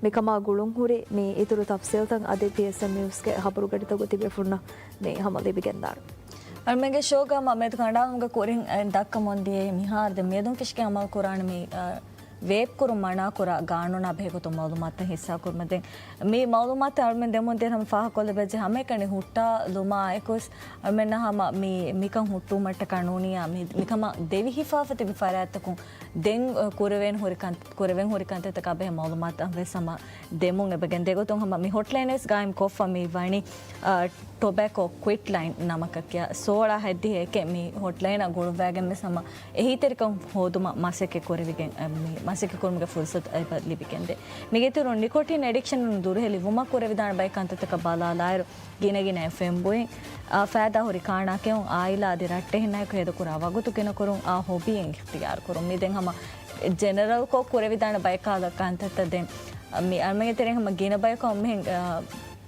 mikama gulung huri me ituru tafsil tang ade PSM news ke haburu gadita goti befurna me hamali bigendar almenge shoga ma med kandam ga korin dakka mondiye mihar de medun kishke amal quran me web को मना कुरा गानो ना भेगो तो मालूमात हिस्सा कुर मते मी मालूमात अलमें देमो देर हम फाह कोले बेजे हमें कने हुट्टा लुमा एकोस अलमें ना हम मी का हुट्टू मट कानूनिया मी कमा देवी हिफाफत बिफारात को दें कुरवेन होरिकांत तक अबे मालूमात हम समा देमो ने बगन देगो तो हम मी हॉटलाइन इस गाइम कोफा मी वाणी टोबैको क्विट लाइन नामक क्या 16 हेडी है के मी हॉटलाइन गोड़ वैगन में समा यही तरीका हो तो मासे के कोरविगे मासिक कुर्म के फुर्सत बदली बिकेंदे मिगे तो निकोटिन एडिक्शन दूर है लिवुमा कोरे विधान बाइक अंत तक बाला लायर गिने गिने एफएम बोई फायदा हो रिकाना क्यों आइला दे रट्टे हिना को हेदो कुरावा गो तो केनो करूं आ हॉबी इख्तियार करूं मी दें हम जनरल को कोरे विधान बाइक का अंत तक दें मी अलमे तेरे हम गिने बाइक को हम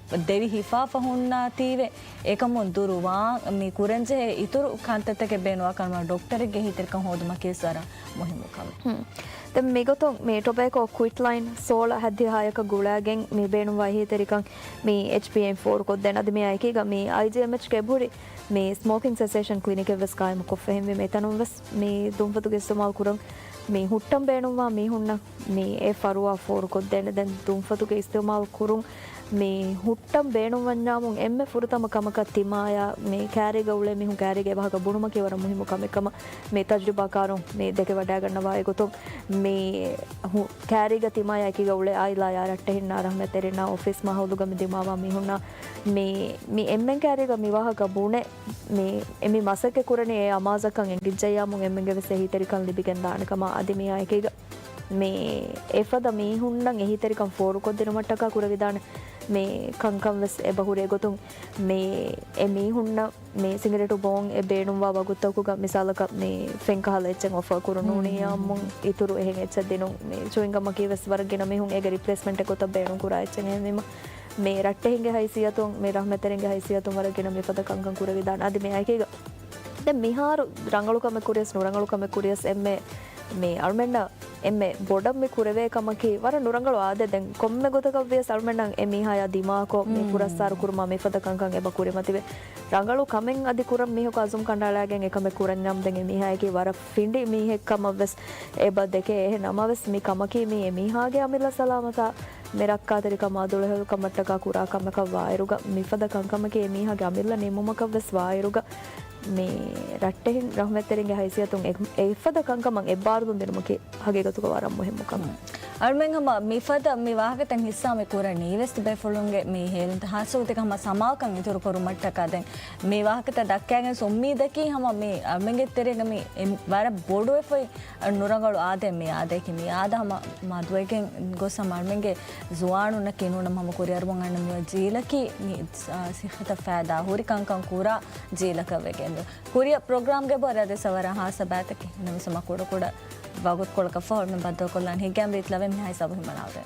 देवी हिफाफा होना तीवे एकम दुरुवा मी कुरेंजे इतुर कांतते के बेनवा करमा डॉक्टर के ही तेरे का होदमा के सारा मुहिम मुकाम the migoto me tobacco quit line sola haddi hayaka gulagen me benu wahi terikan me HPM4 ko den adi me ayki ga me IGMH ke buri me smoking cessation clinic evs kaim ko fehim me tanum ves me dumfatu ge istemal kuran me huttam benuwa me hunna me e farwa 4 ko den dumfatu ge istemal kurun me huttam benuwanna mun emme furutama kamaka timaya me carry ga ule me hun carry ge bahaga bunuma ke wara muhimu kamekama me tajriba karon me deke wada gannawa e goto me carry ga timaya ki ga ule aila ya ratte hinna rahme terina office ma hawdu ga me dimawa me hunna me emmen carry ga me wahaga bune me emi masake kurane e amazakan engijaya mun emmen ge vese hiterikan libigen daana kama adi me ayke ga me efada me hunnan ehi terikan foru ko dinamataka kuravidana me kankam ves e bahure gotun me emi hunna me cigarette bong e beenumwa wagutaku ga misalaka me fenkahala echen offer kurununi ammun ituru ehen echa dinu me chewing gum ki ves waragena me hun ege replacement ekota beenum kura echen emima me ratte hinge haisiyatun me rahmeterenge haisiyatun waragena me pada kankam kuravidana adi me ayke ga den miharu rangalu kame kurias nurangalu kame kurias emme me almenna emme bodam me kurave kamaki wara nurangalu ade den komme gotaka ve salmenna emi haya dimako me kurasar kurma me fada kankan eba kure matibe rangalu kamen adi kuram me ko azum kandalagen ekame kuranyam den emi haya ki wara findi me hekama ves eba deke e namaves me kamaki me emi hage amilla salamata merakka terika madule hel kamattaka kura kamaka vairuga me fada kankamake emi hage amilla nemumaka ves vairuga me ratte rahmeteringe haisiyatun e fada kankamang e bardun denumake hage gatuka waram muhimmu kam almen hama me fada me wahage tan hissa me kurani west be folunge me helnt hasu te hama samakan ituru koru mattaka den me wahage ta dakkagen sommi daki hama me almenge terega me wara bodu e foi nurangalu ade me ade ki me ada hama maduegen gosam almenge zuanu na kinuna hama kuriyarwan anna me jeelaki me sihata faida hori kankan kura jeelaka wege kuriya program ge borade savara ha sabatake nami sama koda vagot kolka for me baddo kollan higam rit lave me hay sabu himanawde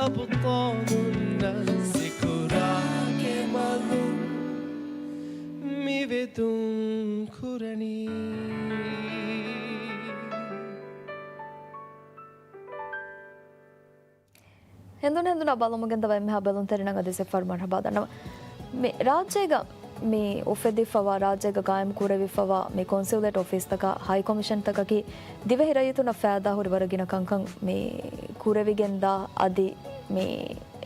أبطال الناس كراك ملوم ميvedun kurani ಹೆಂದುನ ಬಾಲಮುಗೆಂದವ ಎಮ್ಮೆ ಹಬಲುನ್ ತೆರಿನಂಗ ದಿಸೆ ಫರ್ಮನ್ ಹಬಾದನ ಮೆ ರಾಜ್ಯಗ ಮೆ ಒಫೆದಿಫವ ರಾಜ್ಯಗ ಕಾಯಂ ಕೂರವಿಫವ ಮೆ consulate office ತಕ high commission ತಕ ಕಿ ದಿವೆ ಹಿರಯಿತುನ ಫಾದಾ ಹುರಿವರಗಿನ ಕಂಕಂ ಮೆ ಕೂರವಿಗೆಂದ ಅದಿ ಮೆ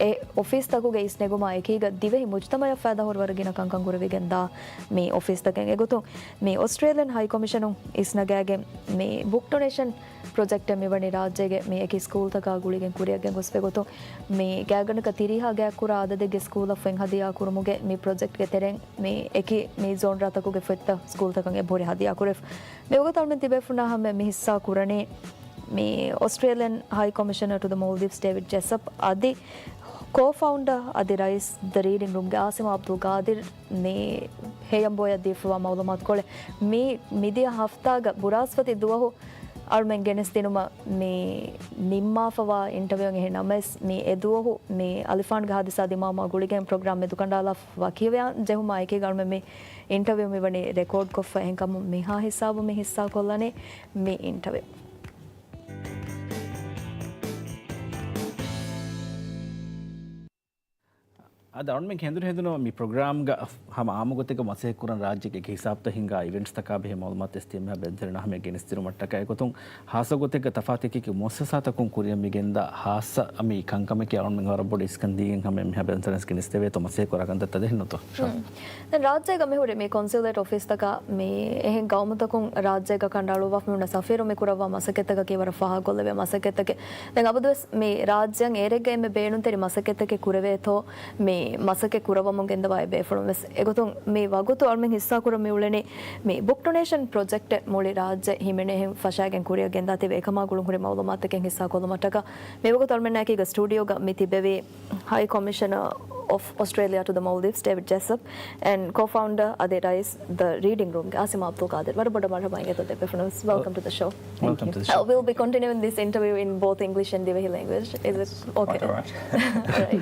A office ತಕುಗೆ ಇಸ್ನೆಗುಮ ಏಕೀಗ ದಿವೆಹಿ ಮುಜ್ತಮಯ ಫಾದಾ ಹೊರವರಗಿನ ಕಂಕಂ ಗುರವಿಗೆಂದ me office ತಕೆಗೆ ಗೊತ್ತು ಮೆ Australian high commission ಇಸ್ನಗಾಗೆ ಮೆ book donation project ಮಿವಣಿ ರಾಜ್ಯಗೆ ಮೆ ಏಕಿ school ತಕ ಗುಳಿಗೆ ಕುರಿಯಗೆ ಗೊಸ್ವೆ ಗೊತ್ತು ಮೆ ಗ್ಯಾಗಣಕ ತಿರಿಹಾ ಗ್ಯಾಕುರ ಆದದೆಗೆ school of ಎಂಗ್ ಹದಿಯಾ ಕುರುಮುಗೆ me project ಗೆ ತೆರೆಂ ಮೆ ಏಕಿ ಮೆ ಝೋನ್ ರಾತಕುಗೆ ಫೆತ್ತ ಸ್ಕೂಲ್ ತಕಂಗೆ ಬೋರಿ ಹದಿಯಾ ಕುರೆಫ್ ಮೆ ಒಗತಲ್ಮೆನ್ ತಿಬೆಫುನಾ ಹಮ್ಮೆ ಮೆ ಹಿಸ್ಸಾ ಕುರನೆ ಮೆ Australian high commissioner to the Maldives David Jessup ಅದಿ co-founder adi rais the reading room ge Asim Abdul Qadir me heyamboya difwa maulumat kole me midia hafta ga buraswati duwahu almen genes dinuma me nimma fawa interview nge names me eduwahu me alifan ga hadisa dimama guligen program me dukandala wakiya jehuma eke galme me interview me wani record kofa enkam me ha hisabu me hissa kollane me interview ಅದು ಅವನ್ಮೇಲೆ ಹೆಂದ್ರು me ಪ್ರೋಗ್ರಾಮ್ಗೆ ಹಮ ಆಮಗೊತ್ತಿಗೆ ಮಸೆ ಕುರನ್ ರಾಜ್ಯಕ್ಕೆ ಹಿಸಾಬ್ತ ಹಿಂಗ events ತಕ ಬೆ ಮಾಲೂಮಾತ್ ಇಸ್ತಿಮ ಬೆಂತರನ ಹಮೆ ಗೆನಿಸ್ತಿರು ಮಟ್ಟಕ ಗೊತ್ತು ಹಾಸ ಗೊತ್ತಿಗೆ ತಫಾತಿಕೆ ಮೊಸಸಾ ತಕುಂ ಕುರಿಯ ಮಿಗೆಂದ ಹಾಸ ಅಮಿ ಕಂಕಮಕ್ಕೆ ಅವನ್ಮೇಲೆ ಹೊರಬಡಿ ಇಸ್ಕಂದಿಗೆ ಹಮೆ ಮೆ ಬೆಂತರನ ಗೆನಿಸ್ತೇವೆ ತೋ ಮಸೆ ಕುರಕಂತ ತದೆ ಹಿನ್ನತು ರಾಜ್ಯಗ ಮೆ ಹೊರೆ ಮೆ consulate office ತಕ ಮೆ ಎಹೆಂ ಗೌಮತಕುಂ ರಾಜ್ಯಗ ಕಂಡಾಳು ವಫ್ ಮುನ ಸಫೀರು ಮೆ ಕುರವ ಮಸಕೆತಕ ಕೇವರ ಫಹಾ ಗೊಲ್ಲವೆ ಮಸಕೆತಕೆ ದೆಂ ಅಬದುಸ್ ಮೆ ರಾಜ್ಯಂ ಏರೆಗೆ ಮೆ ಬೇಣುನ್ ತೆರಿ ಮಸಕೆತಕೆ ಕುರವೆ ಥೋ ಮೆ ಮಸಕೆ ಕುರವಮುಗೆಂದ ವೈ ಬೇಫುಳುಮೆಸ್ ಎಗೊತುಂ ಮೇ ವಗುತು ಅಲ್ಮೆನ್ ಹಿಸ್ಸಾ ಕುರ ಮೆ ಉಳೆನೆ ಮೆ ಬುಕ್ ಡೊನೇಷನ್ ಪ್ರಾಜೆಕ್ಟ್ ಮೊಳಿ ರಾಜ್ಯ ಹಿಮೆನೆ ಹೆಂ ಫಶಾಗೆನ್ ಕುರಿಯಗೆಂದ ತಿವೆ ಏಕಮಾಗುಳು ಹುರಿ ಮೌಲುಮಾತಕೆನ್ ಹಿಸ್ಸಾ ಕೊಲುಮಟಕ ಮೆ ವಗುತು ಅಲ್ಮೆನ್ ನಾಕಿಗ ಸ್ಟುಡಿಯೋಗ ಮಿತಿ ಬೆವೆ high commissioner of Australia to the Maldives, David Jessup, and co-founder Ade Rais, the reading room, Asim Abdul Qadir. Welcome to the show. Welcome to the show. We'll be continuing this interview in both English and Divehi language. Is it okay? All right. Right.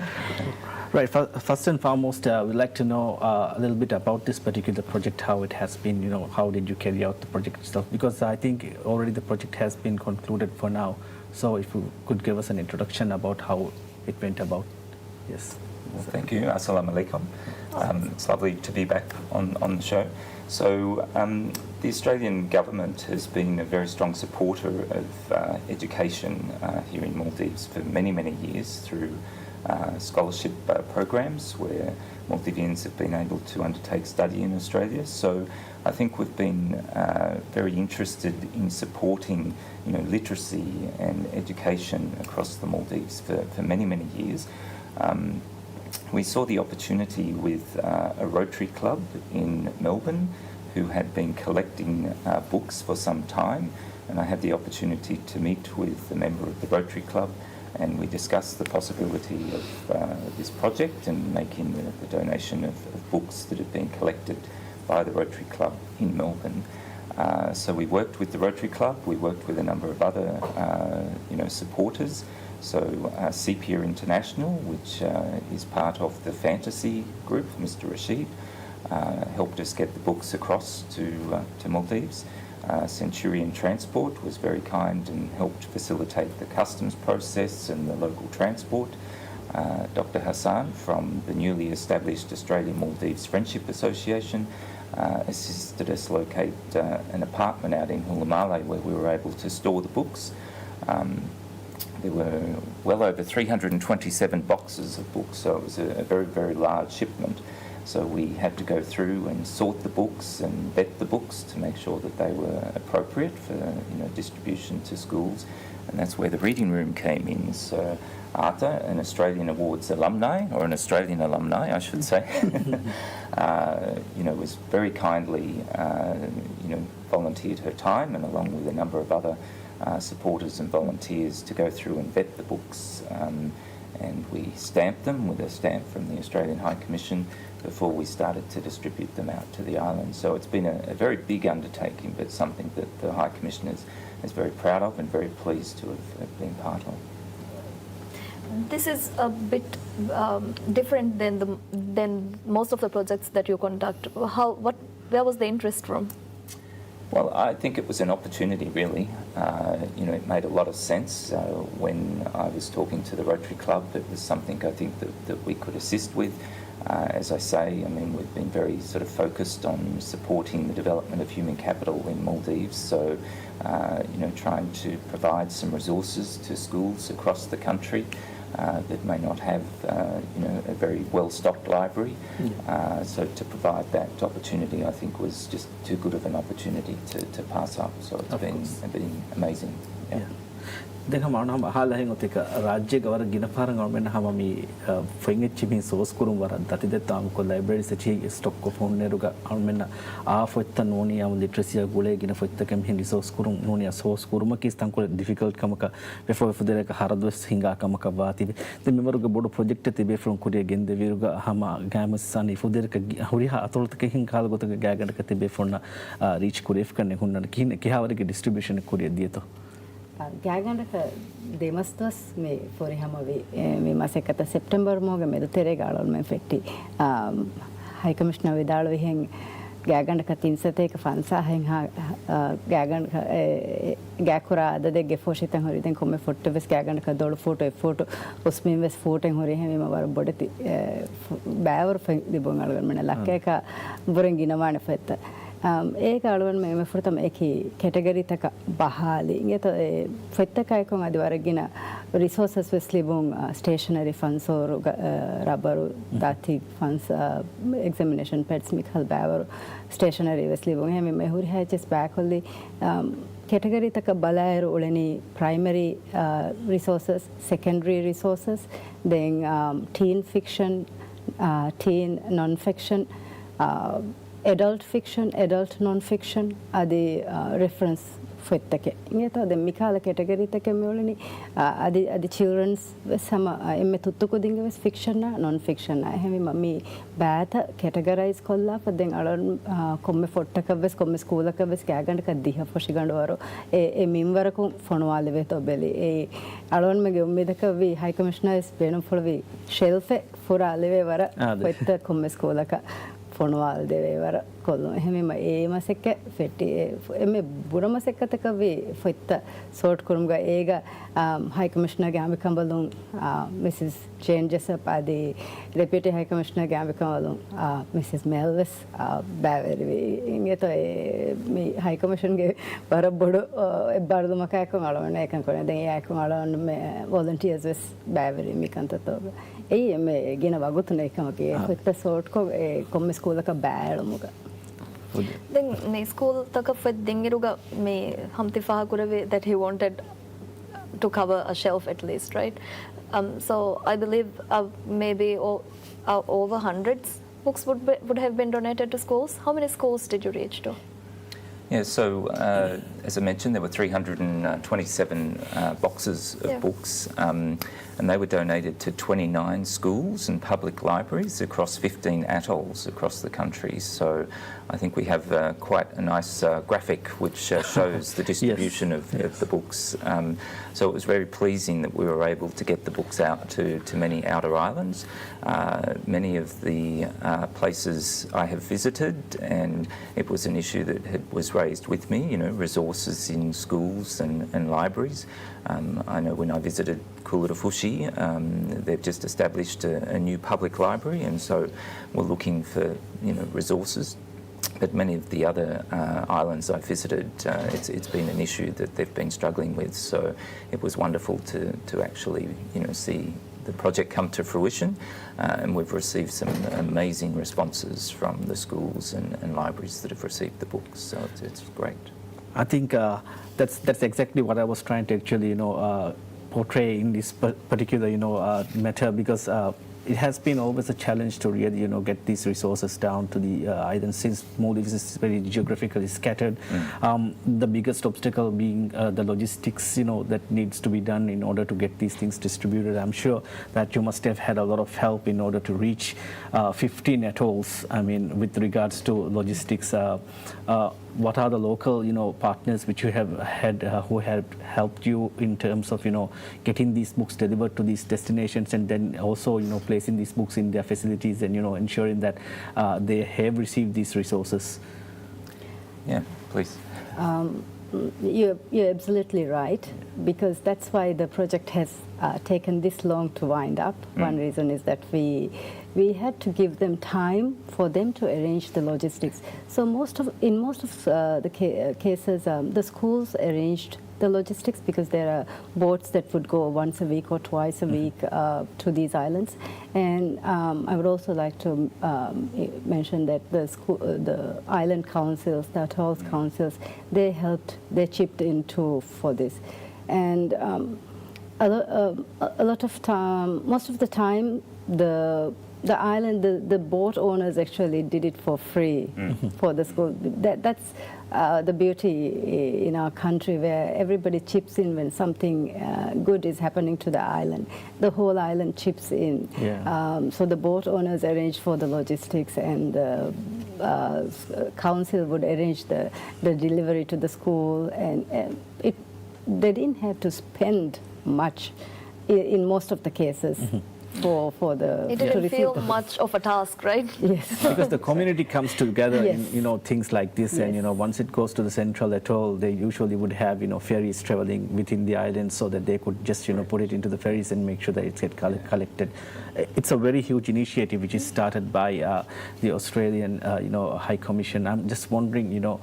Right. First and foremost, we'd like to know a little bit about this particular project, how it has been, how did you carry out the project itself? Because I think already the project has been concluded for now. So if you could give us an introduction about how it went about. Yes. Well, thank you. Assalamu alaikum. It's lovely to be back on the show. So the Australian government has been a very strong supporter of education here in Maldives for many, many years through scholarship programs where Maldivians have been able to undertake study in Australia. So I think we've been very interested in supporting literacy and education across the Maldives for many, many years. We saw the opportunity with a Rotary Club in Melbourne who had been collecting books for some time, and I had the opportunity to meet with a member of the Rotary Club, and we discussed the possibility of this project and making the donation of books that had been collected by the Rotary Club in Melbourne. So we worked with the Rotary Club, we worked with a number of other supporters. So Sepia International, which is part of the fantasy group, Mr. Rashid, helped us get the books across to Maldives. Centurion Transport was very kind and helped facilitate the customs process and the local transport. Dr. Hassan from the newly established Australia-Maldives Friendship Association assisted us locate an apartment out in Hulamale where we were able to store the books. There were well over 327 boxes of books, so it was a very, very large shipment. So we had to go through and sort the books and vet the books to make sure that they were appropriate for distribution to schools, and that's where the reading room came in. So Arthur, an Australian Awards alumni, or an Australian alumni, I should say, was very kindly, volunteered her time, and along with a number of other supporters and volunteers to go through and vet the books, and we stamped them with a stamp from the Australian High Commission before we started to distribute them out to the island. So it's been a very big undertaking, but something that the High Commission is very proud of and very pleased to have been part of. This is a bit different than most of the projects that you conduct. Where was the interest from? Well, I think it was an opportunity, really. It made a lot of sense when I was talking to the Rotary Club. It was something I think that we could assist with. As I say, we've been very sort of focused on supporting the development of human capital in Maldives. So, trying to provide some resources to schools across the country that may not have, a very well-stocked library. So to provide that opportunity, I think, was just too good of an opportunity to pass up. So it's been amazing. Yeah. දැන් හම අහලා තික රාජ්‍යක වර ගිනපාරන් government හම මි ෆෙන්ගෙච්චි මි sauce කුරුම් වර දතිදෙත්තාම කො library Sachi stock කො ෆෝන් නෙරුග ගවර්න්මන්ට් ආෆොත්ත නෝනියා ම ලිටරසියා ගුලේ ගින ෆොත්ත කම් හින් රිසෝස් කුරුම් නෝනියා සෝස් කුරුම කිස්තන් කො ඩිෆිකල්ට් කමක බෙෆෝ ෆුදරක හරදොස් හිඟා කමක වාතිබි දෙ මෙවරුග බොඩ ප්‍රොජෙක්ට් තිබේ ෆ්‍රොම් කුරිය ගෙන්ද විරුග හම ගෑමස් සනි ෆුදරක හුරියා අතොල්තක හින් කාල ගොතක ගෑගඩක තිබේ ෆොන්න රීච් කුරියෆ් කන්නේ හුන්නන කින කිහවරක ඩිස්ට්‍රිබියුෂන් කුරිය දියතෝ ಗ್ಯಾಗಂಡಕ ದೇಮಸ್ತಸ್ ಮೇ ಫೋರಿ ಹಮವಿ ಮೇ ಮಾಸೆಕತ ಸೆಪ್ಟೆಂಬರ್ ಮೋಗ ಮೆದು ತೆರೆಗಾಳಲ್ ಮೇ ಫೆಟ್ಟಿ ಹೈ ಕಮಿಷನರ್ ವಿದಾಳು ಹೆಂಗ್ ಗ್ಯಾಗಂಡಕ ತಿನ್ಸತೇಕ ಫನ್ಸಾ ಹೆಂಗ್ ಗ್ಯಾಗಂಡಕ ಗ್ಯಾಕುರಾ ಅದದೆಗೆ ಫೋಶಿತಂ ಹೊರಿದೆಂ ಕೊಮ್ಮೆ ಫೋಟೋ ವೆಸ್ ಗ್ಯಾಗಂಡಕ ದೊಳು ಫೋಟೋ ಉಸ್ಮಿನ್ ವೆಸ್ ಫೋಟೋ ಹೊರಿ ಹೆಮಿ ಮವರ ಬೊಡತಿ ಬ್ಯಾವರ್ ಫೆ ದಿಬೊಂಗಳಗನ್ ಮನೆ ಲಕ್ಕೇಕ ಬುರಂಗಿನವಾಣ ಫೆತ್ತ ඒක අලුවන් මේ ෆුරතම ඒකි කැටගරි තක බහාලි ඉංගත ෆෙත්තකයිකොන් අදි වරගින රිසෝසස් වෙස් ලිබුන් stationery fans or රබරු දාති fans එක්සාමිනේෂන් පෙඩ්ස් මිකල් බෑවරු stationery වෙස් ලිබුන් හැම මේ හුරි හැචස් back හොල්ලි category taka balayaru uleni primary resources, secondary resources, then teen fiction, teen non-fiction, adult fiction, adult non-fiction, adi reference fettake. Ingeta de mikala category take meoleni adi children's sama emme tuttuko dinge ves fiction na non-fiction na hemi mami baatha categorize kolla paden alon komme fottaka ves komme school ka ves kaganda ka diha poshigandu waro e minwaraku fonwale ve to beli e alon mege ummedaka vi high commissioner is benum folvi shelf for aleve wara fetta komme school ka ෆොනවාල් දෙවේවර කොල්ලො එහෙමම ඒ මසෙක්ක ෆෙටි එමෙ බුරම සෙක්කතක වේ ෆොත්ත sort කුරුම්ග ඒග හයි කමිෂනර් ගාමි කම්බලුන් Mrs Jane ජෙසප් ආදී ඩෙපියුටි හයි කමිෂනර් ගාමි කම්බලුන් Mrs මෙල්වස් බෑවරි ඉංගෙත මේ හයි commission ගේ වර බොඩ එබ්බාරදු මකයක මලවන එකන් කොනේ දැන් ඒක මලවන මේ වොලන්ටියර්ස් වෙස් බෑවරි මිකන්තතෝ ඒ මේ ගෙන වගුතුන එකමගේ ෆොත්ත සෝට් කො කොම්මස් ස්කූලක බෑලමුග then මේ ස්කූල් තක ෆෙත් දෙංගිරුග මේ හම්තිෆා කුරවේ that he wanted to cover a shelf at least, right? So I believe maybe over hundreds books would have been donated to schools. How many schools did you reach to? Yeah, so as I mentioned, there were 327 boxes of books, and they were donated to 29 schools and public libraries across 15 atolls across the country. So I think we have quite a nice graphic which shows the distribution of the books. So it was very pleasing that we were able to get the books out to many outer islands. Many of the places I have visited, and it was an issue that was raised with me, resources in schools and libraries. I know when I visited Kulurafushi, they've just established a new public library, and so we're looking for resources. But many of the other islands I visited, it's been an issue that they've been struggling with. So it was wonderful to actually see the project come to fruition, and we've received some amazing responses from the schools and libraries that have received the books. So it's great. I think that's exactly what I was trying to actually portray in this particular matter, because it has been always a challenge to really get these resources down to the islands, since Maldives is very geographically scattered. The biggest obstacle being the logistics that needs to be done in order to get these things distributed. I'm sure that you must have had a lot of help in order to reach 15 atolls, with regards to logistics. what are the local, partners which you have had who have helped you in terms of, getting these books delivered to these destinations, and then also, placing these books in their facilities and, ensuring that they have received these resources? Yeah, please. You're absolutely right, because that's why the project has taken this long to wind up. One reason is that we had to give them time for them to arrange the logistics. So in most of the cases, the schools arranged the logistics, because there are boats that would go once a week or twice a week to these islands. And I would also like to mention that the island councils, the atolls councils, they chipped in too for this. And a lot of time, most of the time, the island, the boat owners actually did it for free for the school. That's the beauty in our country, where everybody chips in when something good is happening to the island. The whole island chips in. Yeah. So the boat owners arrange for the logistics, and the council would arrange the delivery to the school, and they didn't have to spend much in most of the cases. For the It to didn't receive feel the- much of a task, right? Yes. Because the community comes together Yes. in, things like this, and, Yes. once it goes to the central atoll, they usually would have, ferries traveling within the island, so that they could just, put it into the ferries and make sure that it's get collected. It's a very huge initiative which is started by the Australian, High Commission. I'm just wondering,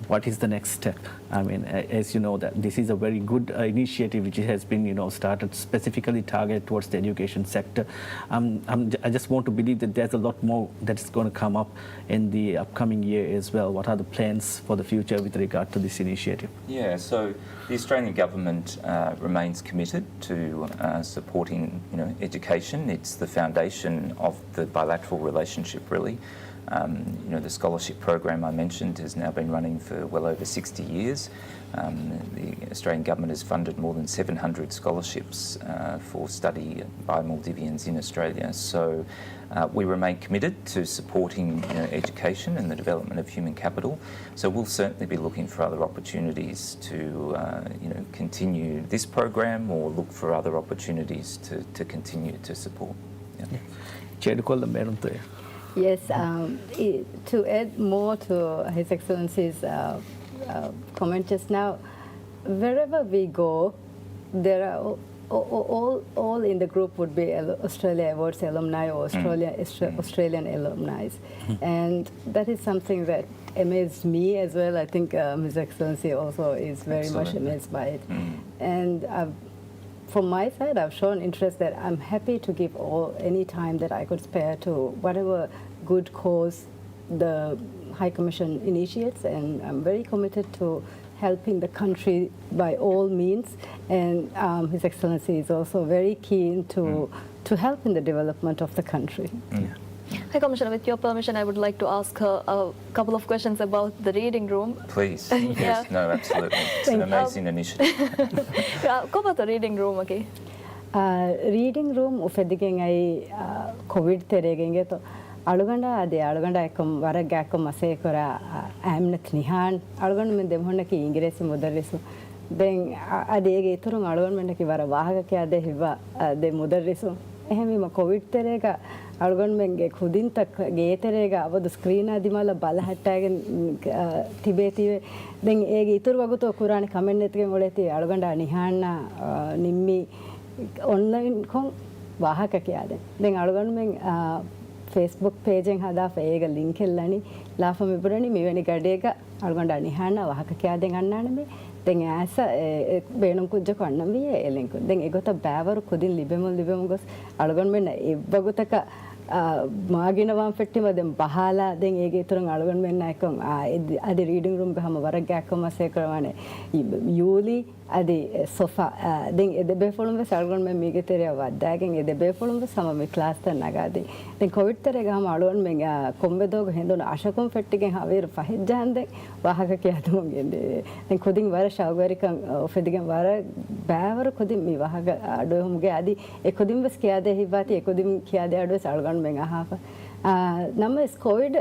what is the next step? I mean, as you know, that this is a very good initiative which has been, started specifically targeted towards the education sector. I just want to believe that there's a lot more that's going to come up in the upcoming year as well. What are the plans for the future with regard to this initiative? Yeah, so the Australian government remains committed to supporting, education. It's the foundation of the bilateral relationship, really. The scholarship program I mentioned has now been running for well over 60 years. The Australian government has funded more than 700 scholarships for study by Maldivians in Australia. So we remain committed to supporting education and the development of human capital. So we'll certainly be looking for other opportunities to continue this program, or look for other opportunities to continue to support. Yeah. Yes, to add more to His Excellency's comment just now, wherever we go, there are all in the group would be Australia Awards alumni or Australian alumni. And that is something that amazed me as well. I think His Excellency also is very much amazed by it. And from my side, I've shown interest that I'm happy to give any time that I could spare to whatever good cause the High Commission initiates, and I'm very committed to helping the country by all means. And His Excellency is also very keen to help in the development of the country. High Commissioner, with your permission, I would like to ask her a couple of questions about the reading room. Please. Yeah. Yes, no, absolutely. It's an amazing initiative. Go about the reading room, okay? Reading room ufedigen ai COVID teregen to aluganda ade aluganda ekom waragga ekom ase kora amnet nihan aluganda men demhonna ki ingiresi mudarrisu den adege iturun aluganda men ki wara wahaga ke ade hiwa de mudarrisu ehemi ma COVID terega aluganda men ge khudin tak ge terega avadu screen adimala bala hattagen tibetiwe den ege itur waguto kurani comment etgen oleti aluganda nihanna nimmi online kon wahaka kiyade den aluganda men Facebook page en hada fega link ellani lafa meburani meveni gadega aluganda nihanna wahaka kiyaden annana me den asa beenum kujja konnam wiye elink den egota bævaru kudin libemu gos aluganda men ebbagutaka මාගිනවාම් ෆෙට්ටිම දැන් බහලා දැන් ඒකේ තරම් අලගන් වෙන්න එකම් අද reading room ගහම වරක් ගැක්කම අසේ කරවනේ යූලි අද sofa දැන් එද බෙෆොලුම් වෙ සල්ගන් මෙ මීගේ තෙරිය වද්දාගෙන් එද බෙෆොලුම් වෙ සම මේ ක්ලාස් තන නගාදී දැන් කොවිඩ් තරේ ගහම අලගන් මෙ කොම්බෙදෝග හෙන්දොන අශකොම් ෆෙට්ටිගෙන් හවීර ෆහිජ්ජාන් දැන් වාහක කියතුම් ගෙන්දේ දැන් කොදින් වර ශවගරිකන් ඔෆෙදිගෙන් වර බෑවර කොදින් මේ වාහක අඩොහුම්ගේ අදී ඒ කොදින් වෙස් කියාදේ හිවාති ඒ කොදින් කියාදේ අඩොස් අලගන් මෙ අහාප ನಮ್ಮ ಕೋವಿಡ್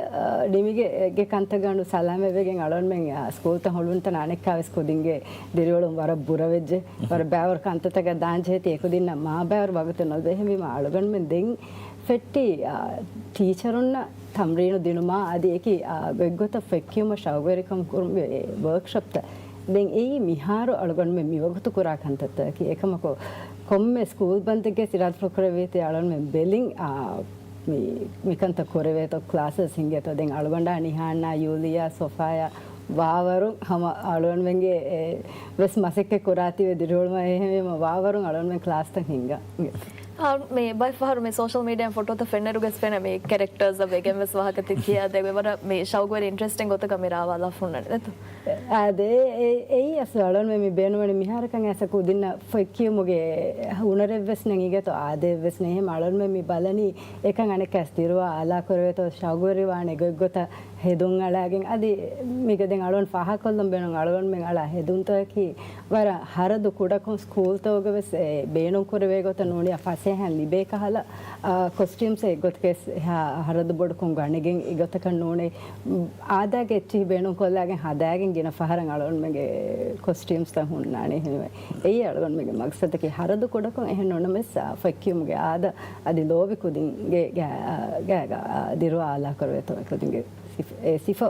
ನಿಮಗೆ ಕಂತಗಂಡು ಸಲಾಮೆವೆಗೆ ಅಳೋನ್ ಮೆಂಗೆ ಸ್ಕೂಲ್ ತ ಹೊಳುಂತ ನಾನೆಕ್ಕಾವೆ ಸ್ಕೂದಿಂಗೆ ದಿರಿಯೋಳು ವರ ಬುರವೆಜ್ಜೆ ವರ ಬ್ಯಾವರ್ ಕಂತತಗ ದಾಂಜೇತಿ ಏಕುದಿನ ಮಾ ಬ್ಯಾವರ್ ಬಗುತ್ತೆ ನೋದೆ ಹೆಮಿ ಅಳಗಂಡ್ ಮೆನ್ ದೆಂಗ್ ಫೆಟ್ಟಿ ಟೀಚರುನ್ನ ತಮ್ರೀನು ದಿನುಮಾ ಅದೇಕಿ ಗೊತ್ತ ಫೆಕ್ಕಿಯುಮ ಶೌಗರಿಕಂ ಕುರ್ಮೆ ವರ್ಕ್ಶಾಪ್ ತ ದೆಂಗ್ ಈ ಮಿಹಾರು ಅಳಗಂಡ್ ಮೆ ಮಿವಗುತು ಕುರಾಕಂತತ ಕಿ ಏಕಮಕೋ ಕೊಮ್ಮೆ ಸ್ಕೂಲ್ ಬಂದಕ್ಕೆ ಸಿರಾತ್ ಫ್ಲೊಕರವೇತಿ ಅಳೋನ್ ಮೆ ಬೆಲಿಂಗ್ මිකන්ත කොරවේත ක්ලාසස් හිංගෙත දෙන් අලුගොඩා නිහාන්නා යූලියා සොෆායා වාවරුන් හම අලුවන්වෙන්ගේ වෙස් මසෙක්ක කොරාතිවේ දිරුවල්ම එහෙම වාවරුන් අලුවන්වෙන් ක්ලාස් තන් හිංගා මේ බයි ෆහරු මේ සෝෂල් මීඩියා ෆොටෝ ත ෆෙන්නරුගස් ෆෙන මේ කැරක්ටර්ස් අබේගෙන් වෙස් වහකති කියා දෙවේ වර මේ ෂවුගර් ඉන්ටරෙස්ටිං ගොත කැමරාවා ලෆුන්නනේ නේද අද ඒ අසලොන් මේ බේනවනේ මිහාරකන් ඇසකු දින්න ෆෙක්කියමුගේ උනරෙවස් නංගිගත ආදෙවස් නේ මලොන් මේ බලනි එකන් අනෙක් ඇස්තිරුවා ආලා කරවේත ෂවුගර් වානේ ගොත හෙදුන් අලාගෙන් අදි මේක දැන් අලොන් පහ කොල්ලම් බේනන් අලොන් මෙන් අලා හෙදුන් තකි වර හරදු කුඩකම් ස්කූල් තෝගවස් බේනොන් කරවේ ගොත නෝනිය ෆසේ ලිබේ කහලා කොස්ටියම්ස් එගොතකස් හරද බොඩ කොන් ගණගෙන් ඉගතකන් නෝනේ ආදාගේ එච්චි බේනොන් කොල්ලාගෙන් හදාගෙන් ගෙන ෆහරන් අලොන් මගේ කොස්ටියම්ස් ත හුන්නානේ එහෙම එයි අලොන් මගේ මක්සතකේ හරද කොඩකොන් එහෙන් නොනමස් ෆක්කියුම්ගේ ආද අදි ලෝබි කුදින්ගේ ගෑගා දිරුවා ආලා කරවේත කුදින්ගේ සිෆ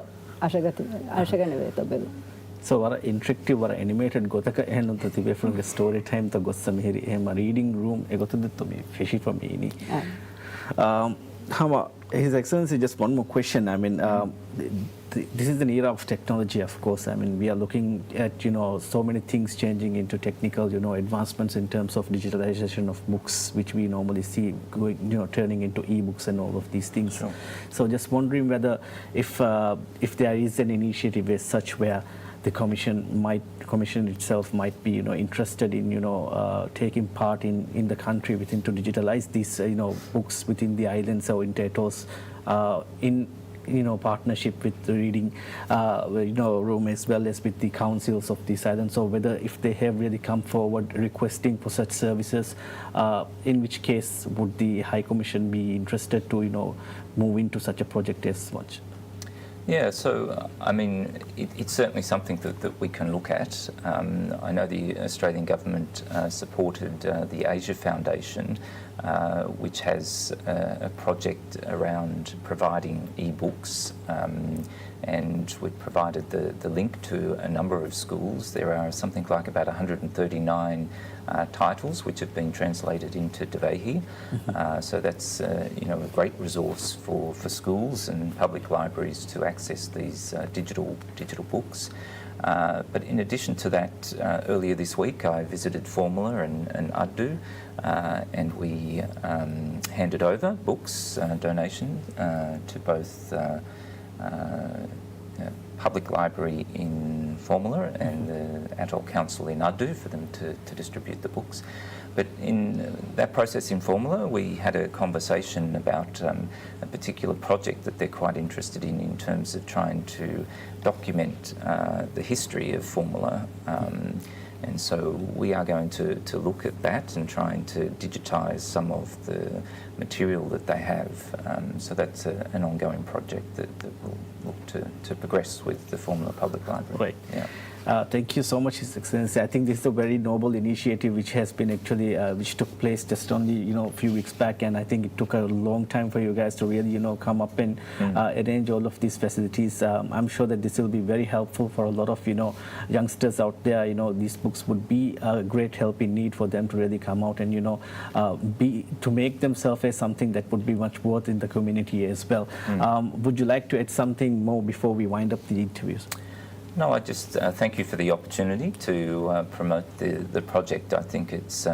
ආශගන වේත බෙලු So වර ඉන්ට්‍රැක්ටිව් වර ඇනිමේටඩ් ගොතක එහෙනම් තිබේ ෆ්‍රොම් ස්ටෝරි ටයිම් ත ගොස්ස මෙහෙරි එහෙම රීඩින් රූම් එගොතද තුමි ෆිෂි ෆොර් මීනි Hama, His Excellency, just one more question. I mean, this is an era of technology, of course. I mean, we are looking at, so many things changing into technical, advancements in terms of digitalization of books, which we normally see going, turning into e-books and all of these things. Sure. So just wondering whether if there is an initiative as such where the commission itself might be interested in taking part in the country within to digitalize these books within the islands or in territories in partnership with the reading room as well as with the councils of these islands, or whether if they have really come forward requesting for such services, in which case would the High Commission be interested to move into such a project as much? Yeah, so I mean, it's certainly something that we can look at. I know the Australian government supported the Asia Foundation, which has a project around providing e-books, and we've provided the link to a number of schools. There are something like about 139 titles which have been translated into Devehi. So that's a great resource for schools and public libraries to access these digital books. But in addition to that, earlier this week I visited Formula and Addu, and we handed over books donation to both public library in Formula and the Atoll Council in Addu for them to distribute the books. But in that process in Formula, we had a conversation about a particular project that they're quite interested in terms of trying to document the history of Formula. And so we are going to look at that and trying to digitise some of the material that they have. So that's an ongoing project that we'll look to progress with the Formula Public Library. Right. Yeah. Thank you so much, His Excellency. I think this is a very noble initiative which has been actually, which took place just only, a few weeks back, and I think it took a long time for you guys to really, come up and arrange all of these facilities. I'm sure that this will be very helpful for a lot of, youngsters out there. These books would be a great help in need for them to really come out and, to make themselves as something that would be much worth in the community as well. Would you like to add something more before we wind up the interviews? No, I just thank you for the opportunity to promote the project. I think it's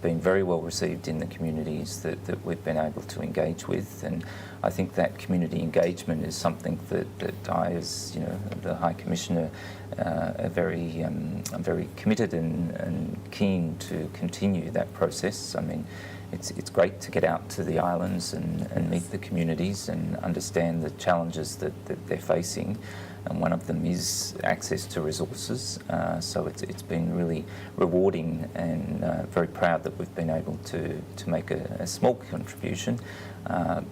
been very well received in the communities that we've been able to engage with, and I think that community engagement is something that I, as the High Commissioner, are I'm very committed and keen to continue that process. I mean, it's great to get out to the islands and meet the communities and understand the challenges that they're facing. and one of them is access to resources. So it's been really rewarding, and very proud that we've been able to make a small contribution,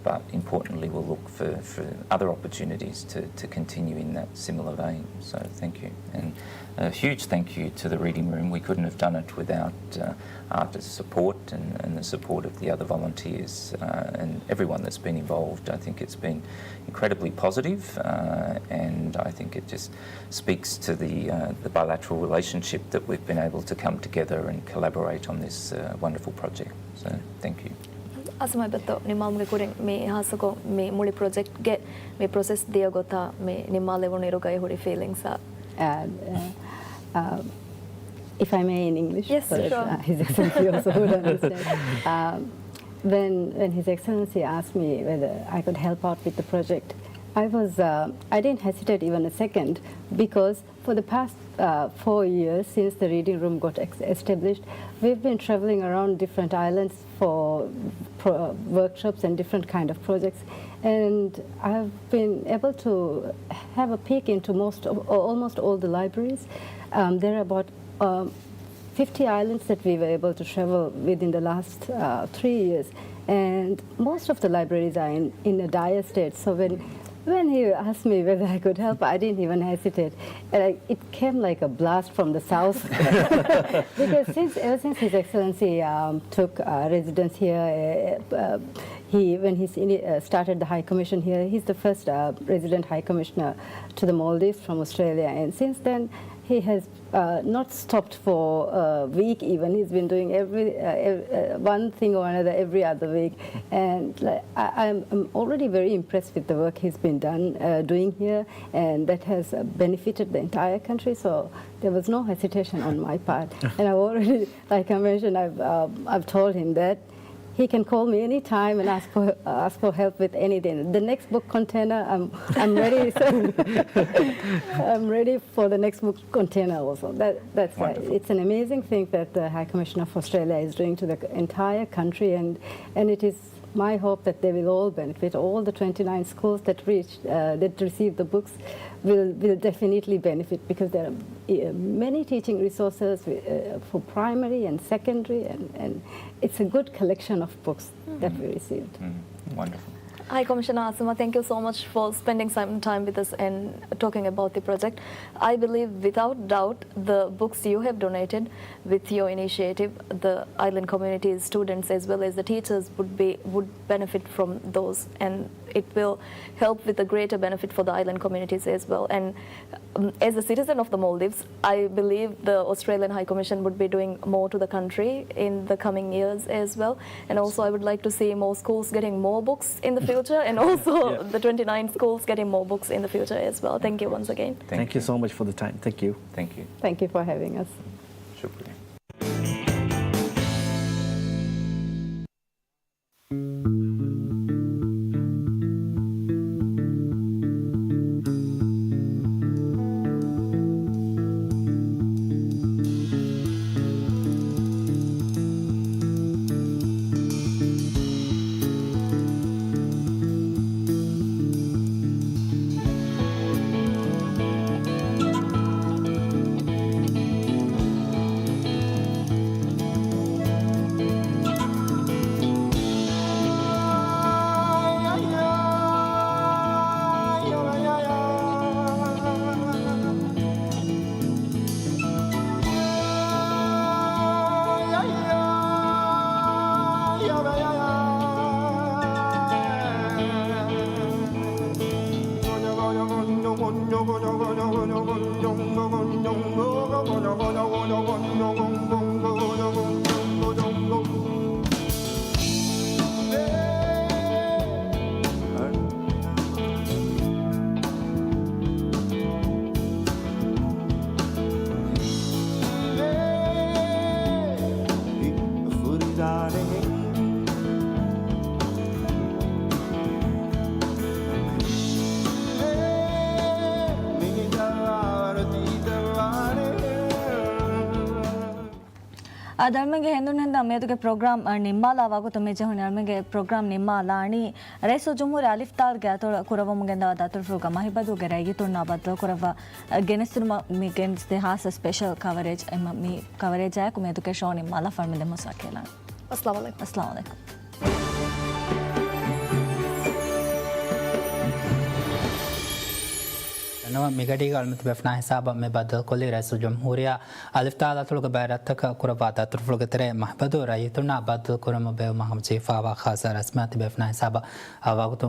but importantly we'll look for other opportunities to continue in that similar vein. So thank you, and a huge thank you to the Reading Room. We couldn't have done it without Arta's support and the support of the other volunteers and everyone that's been involved. I think it's been incredibly positive, and I think it just speaks to the bilateral relationship that we've been able to come together and collaborate on this wonderful project. So thank you. අසමයි බතෝ නිමාම්ගේ කුරින් මේ හාසකෝ මේ මුලි project ගේ මේ process දිය ගොතා මේ නිමා ලෙවුන ඉරුගයි හොරි feelings If I may in English, Yes, so that, sure. His Excellency also would understand. When His Excellency asked me whether I could help out with the project, I didn't hesitate even a second, because for the past 4 years since the Reading Room got established, we've been traveling around different islands for workshops and different kind of projects, and I've been able to have a peek into almost all the libraries. There are about 50 islands that we were able to travel within the last 3 years, and most of the libraries are in a dire state. So when he asked me whether I could help, I didn't even hesitate. It came like a blast from the south. Because ever since His Excellency took residence here, when he started the High Commission here, he's the first resident High Commissioner to the Maldives from Australia. And since then, he has not stopped for a week even. He's been doing one thing or another every other week. And I'm already very impressed with the work he's been doing here, and that has benefited the entire country. So there was no hesitation on my part. And I've already, like I mentioned, I've told him that he can call me anytime and ask for help with anything. The next book container, I'm ready. I'm ready for the next book container also. That's it's an amazing thing that the High Commissioner of Australia is doing to the entire country, and it is my hope that they will all benefit. All the 29 schools that receive the books will definitely benefit, because there are many teaching resources for primary and secondary, and it's a good collection of books that we received. Wonderful. Hi, Commissioner Asima. Thank you so much for spending some time with us and talking about the project. I believe, without doubt, the books you have donated with your initiative, the island communities, students, as well as the teachers would benefit from those, and it will help with a greater benefit for the island communities as well. And as a citizen of the Maldives, I believe the Australian High Commission would be doing more to the country in the coming years as well. And also, I would like to see more schools getting more books in the future, and also the 29 schools getting more books in the future as well. Thank you once again. Thank you so much for the time. Thank you. Thank you. Thank you for having us. Shukriya. ಧರ್ಮೆಗೆ ಹೆಂದುನಿಂದ ಮೇದುಗೆ programme ನಿಮ್ಮಾಲಾವಾಗುತ್ತ ಮೇಜೆ ಹೊಣೆ ಅರ್ಮೆಗೆ program ನಿಮ್ಮಾಲಾಣಿ rice ಜುಮೂರಿ ಅಲಿಫ್ತಾರ್ಗೆ ಅಥವಾ ಕುರವ ಮುಗೆಂದ ದಾತುರ್ಫುಗ ಮಹಿಬದುಗೆ ರೈಗಿತುಣ್ಣ ಬದ್ದ ಕುರವ ಗೆನಿಸ್ತುಮ ಮಿ ಗೆನಿಸ್ದೆ ಹಾಸ special coverage ಮಿ coverage ಆಯಕು ಮೇದುಗೆ show ನಿಮ್ಮಾಲ ಫರ್ಮಿದೆ ಮುಸಾಕೇಲ Assam ವಲೈಕುಂ. Assam ವಲೈಕುಂ. नवा मिगडी गालमत बेफना हिसाब में बदल कोली रसु जमहूरिया अलिफ्ताला तुलग बैरत का कुरबाता तुरफुल गतरे महबदो रही तुना बदल कुरम बे महम चीफा वा खासा रस्मत बेफना हिसाब आवागतुम